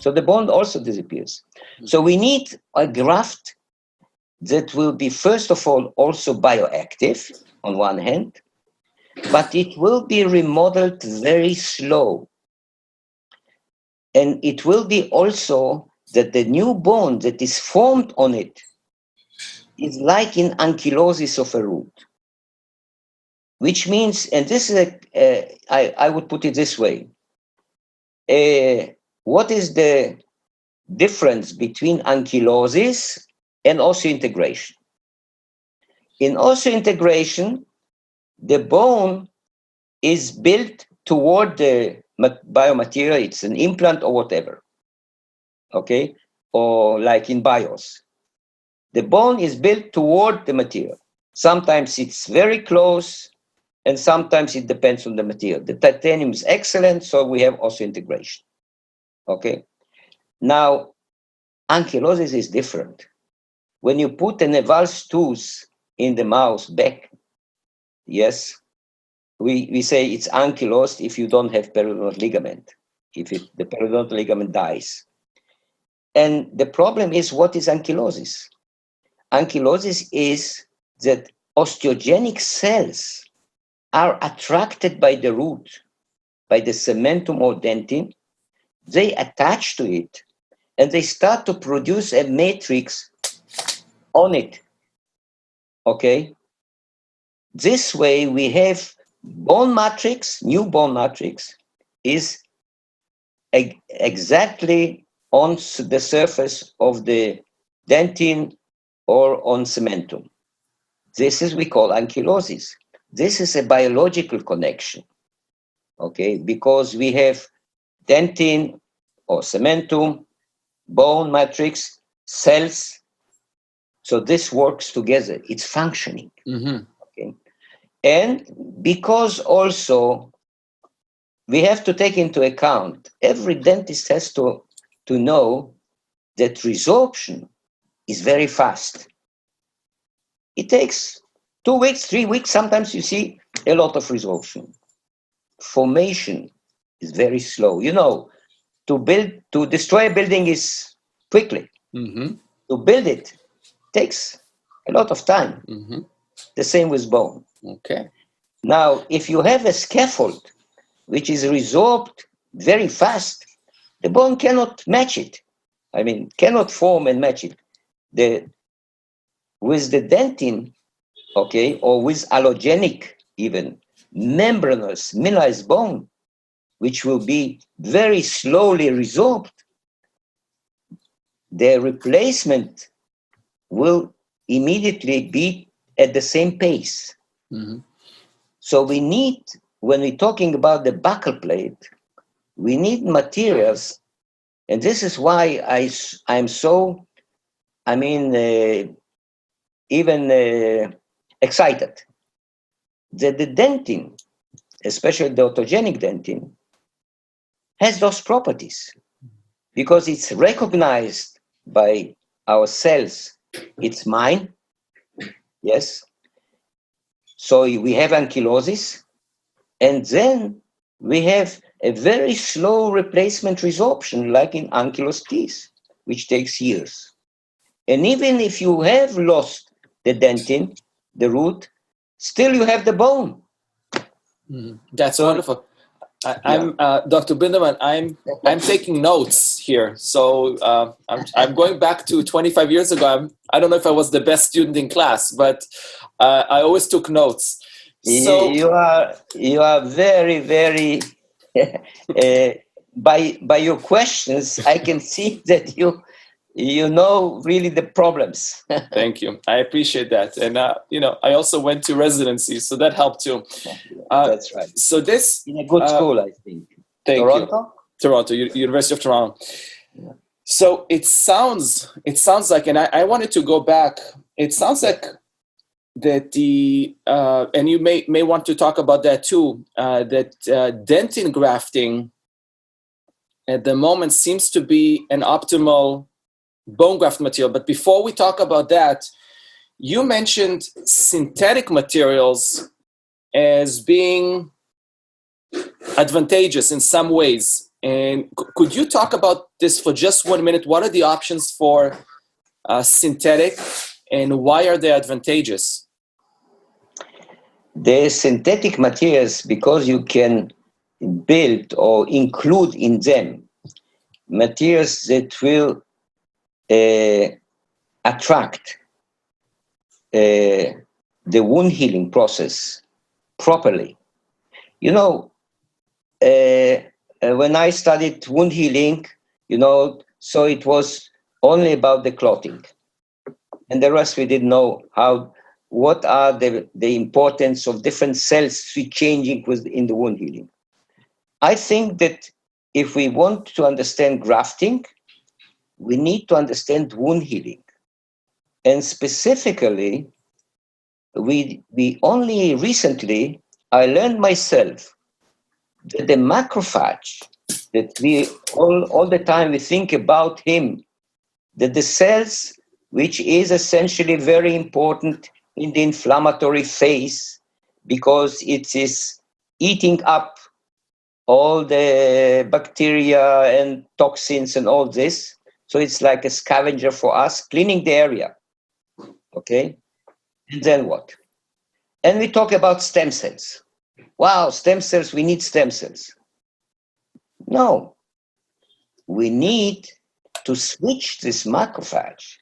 So the bone also disappears. So we need a graft that will be, first of all, also bioactive on one hand, but it will be remodeled very slow. And it will be also that the new bone that is formed on it is like in ankylosis of a root, which means, and this is I would put it this way. What is the difference between ankylosis and osseointegration? In osseointegration, the bone is built toward the biomaterial. It's an implant or whatever, okay? Or like in BIOS. The bone is built toward the material. Sometimes it's very close, and sometimes it depends on the material. The titanium is excellent, so we have osseointegration, okay? Now, ankylosis is different. When you put an avulsed tooth in the mouth back, yes, we say it's ankylosed if you don't have periodontal ligament, if the periodontal ligament dies. And the problem is, what is ankylosis? Ankylosis is that osteogenic cells are attracted by the root, by the cementum or dentin. They attach to it, and they start to produce a matrix on it, okay? This way we have bone matrix, new bone matrix, is exactly on the surface of the dentin or on cementum. This is we call ankylosis. This is a biological connection, okay? Because we have dentin or cementum, bone matrix, cells. So this works together. It's functioning. Mm-hmm. Okay? And because also we have to take into account, every dentist has to know that resorption is very fast. It takes 2 weeks, 3 weeks. Sometimes you see a lot of resorption. Formation is very slow. You know, to destroy a building is quickly. Mm-hmm. To build it takes a lot of time. Mm-hmm. The same with bone. Okay. Now, if you have a scaffold which is resorbed very fast, the bone cannot match it. I mean, cannot form and match it. With the dentin, okay, or with allogenic, even membranous mineralized bone, which will be very slowly resorbed, the replacement will immediately be at the same pace. Mm-hmm. So we need, when we're talking about the buccal plate, we need materials, and this is why I'm so, even excited that the dentin, especially the autogenic dentin, has those properties because it's recognized by our cells. It's mine, yes. So we have ankylosis, and then we have a very slow replacement resorption, like in ankylosed teeth, which takes years. And even if you have lost the dentin, the root, still you have the bone. Mm-hmm. That's wonderful. I'm Dr. Binderman. I'm taking notes here. So I'm going back to 25 years ago. I don't know if I was the best student in class, but I always took notes. So you are very, very. By your questions, I can see that you know really the problems. Thank you. I appreciate that. And, I also went to residency, so that helped too. That's right. So this... In a good school, I think. Toronto? Toronto, University of Toronto. Yeah. So it sounds like, and I wanted to go back, it sounds like that and you may want to talk about that too, that dentin grafting at the moment seems to be an optimal bone graft material. But before we talk about that, you mentioned synthetic materials as being advantageous in some ways. And could you talk about this for just 1 minute? What are the options for synthetic, and why are they advantageous? The synthetic materials, because you can build or include in them materials that will attract the wound healing process properly. You know, when I studied wound healing, so it was only about the clotting, and the rest we didn't know what are the importance of different cells changing in the wound healing. I think that if we want to understand grafting, we need to understand wound healing. And specifically, we only recently, I learned myself that the macrophage, that we all the time we think about him, that the cells, which is essentially very important in the inflammatory phase, because it is eating up all the bacteria and toxins and all this. So it's like a scavenger for us, cleaning the area. Okay? And then what? And we talk about stem cells. Wow, stem cells, we need stem cells. No. We need to switch this macrophage.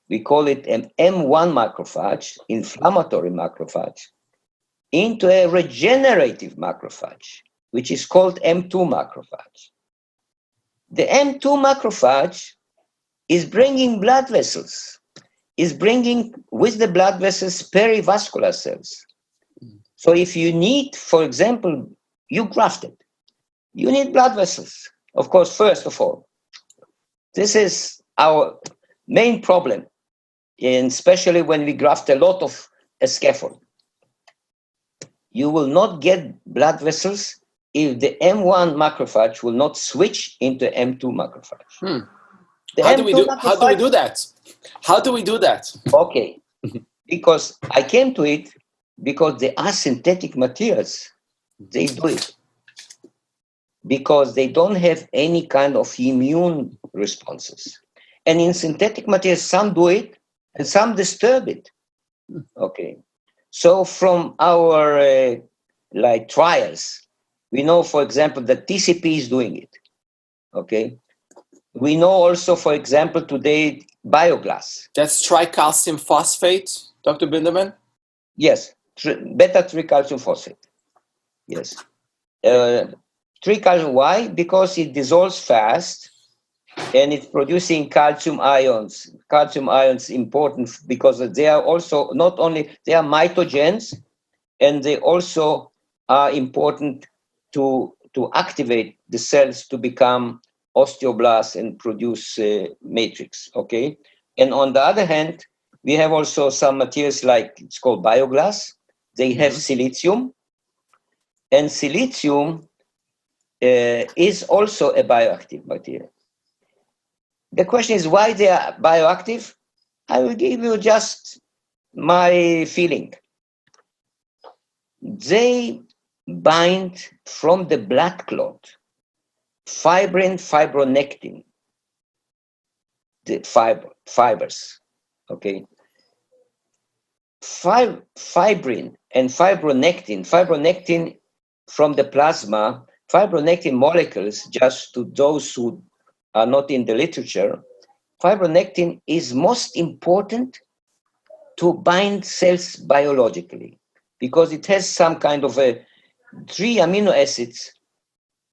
We call it an M1 macrophage, inflammatory macrophage, into a regenerative macrophage, which is called M2 macrophage. The M2 macrophage is bringing blood vessels, is bringing with the blood vessels perivascular cells. So if you need, for example, you grafted, you need blood vessels. Of course, first of all, this is our main problem, and especially when we graft a lot of a scaffold. You will not get blood vessels if the M1 macrophage will not switch into M2 macrophage. How do we do that? How do we do that? Okay, because I came to it because they are synthetic materials. They do it because they don't have any kind of immune responses. And in synthetic materials, some do it and some disturb it. Okay. So from our trials, we know, for example, that TCP is doing it. Okay. We know also, for example, today, bioglass. That's tricalcium phosphate, Dr. Binderman? Yes, beta-tricalcium phosphate. Yes. Tricalcium, why? Because it dissolves fast and it's producing calcium ions. Calcium ions important because they are also not only, they are mitogens, and they also are important to activate the cells to become osteoblasts and produce matrix, okay? And on the other hand, we have also some materials like, it's called bioglass. They have silicium, and silicium is also a bioactive material. The question is why they are bioactive. I will give you just my feeling. They bind from the blood clot fibrin, fibronectin, the fibers, okay? Fibrin and fibronectin from the plasma, fibronectin molecules, just to those who are not in the literature, fibronectin is most important to bind cells biologically because it has some kind of 3 amino acids.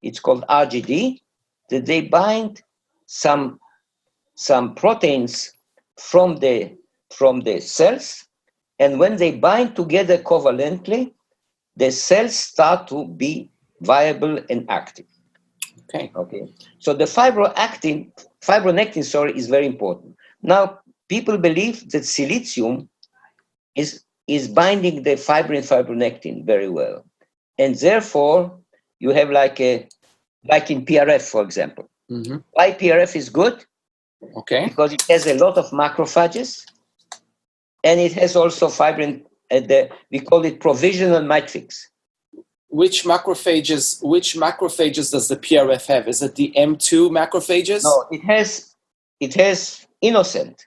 It's called RGD, that they bind some proteins from the cells, and when they bind together covalently, the cells start to be viable and active. Okay. So the fibronectin, is very important. Now, people believe that silicium is binding the fibronectin very well, and therefore you have like in PRF, for example. Why PRF is good? Okay. Because it has a lot of macrophages, and it has also fibrin. We call it provisional matrix. which macrophages does the PRF have? Is it the M2 macrophages? No, it has innocent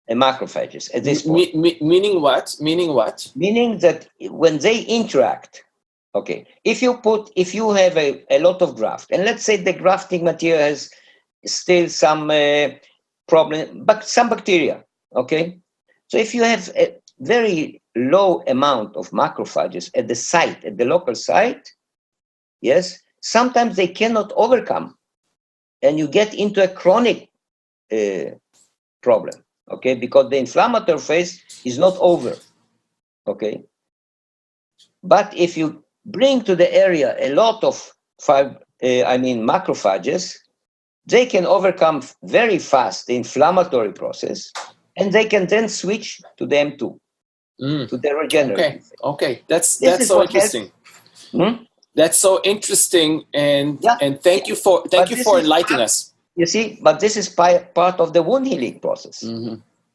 macrophages at this point. Meaning what? Meaning what? Meaning that when they interact, okay, if you have a lot of graft, and let's say the grafting material has still some problem, but some bacteria, okay? So if you have a very low amount of macrophages at the site, at the local site, yes, sometimes they cannot overcome, and you get into a chronic problem, okay, because the inflammatory phase is not over, okay? But if you bring to the area a lot of macrophages, they can overcome very fast the inflammatory process, and they can then switch to the M2, to the regenerative. Okay, that's so interesting. That's so interesting, and thank you for enlightening us. You see, but this is part of the wound healing process.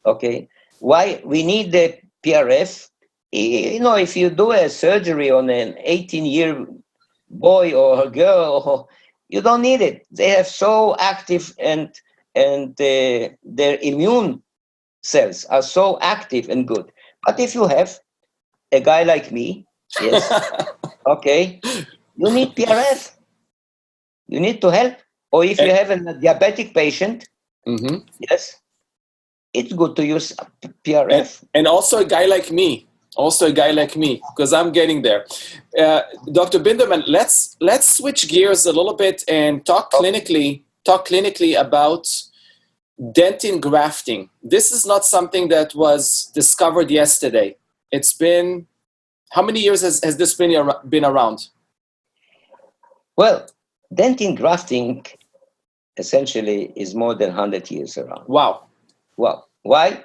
Okay, why we need the PRF? You know, if you do a surgery on an 18-year boy or girl, you don't need it. They have so active and their immune cells are so active and good. But if you have a guy like me, yes, okay, you need PRF. You need to help. Or if you have a diabetic patient, yes, it's good to use PRF. And also a guy like me. Because I'm getting there. Dr. Binderman, let's switch gears a little bit and talk clinically about dentin grafting. This is not something that was discovered yesterday. It's been, how many years has this been around? Well, dentin grafting essentially is more than 100 years around. Wow. Why?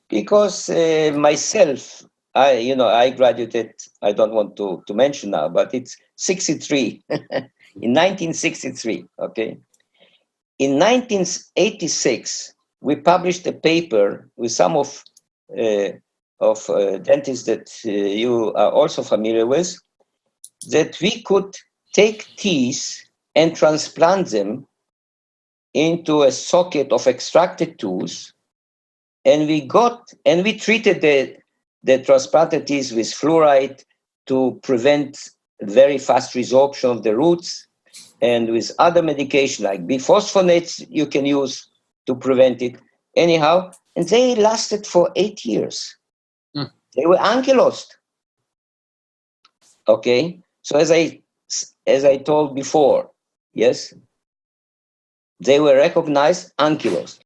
Because myself, I graduated, I don't want to mention now, but it's 63, in 1963, okay? In 1986, we published a paper with some of dentists that you are also familiar with, that we could take teeth and transplant them into a socket of extracted tooth, and we treated the transplanted teeth with fluoride to prevent very fast resorption of the roots, and with other medication like biphosphonates you can use to prevent it. Anyhow, and they lasted for 8 years. They were ankylosed. Okay, so as I told before, yes, they were recognized ankylosed.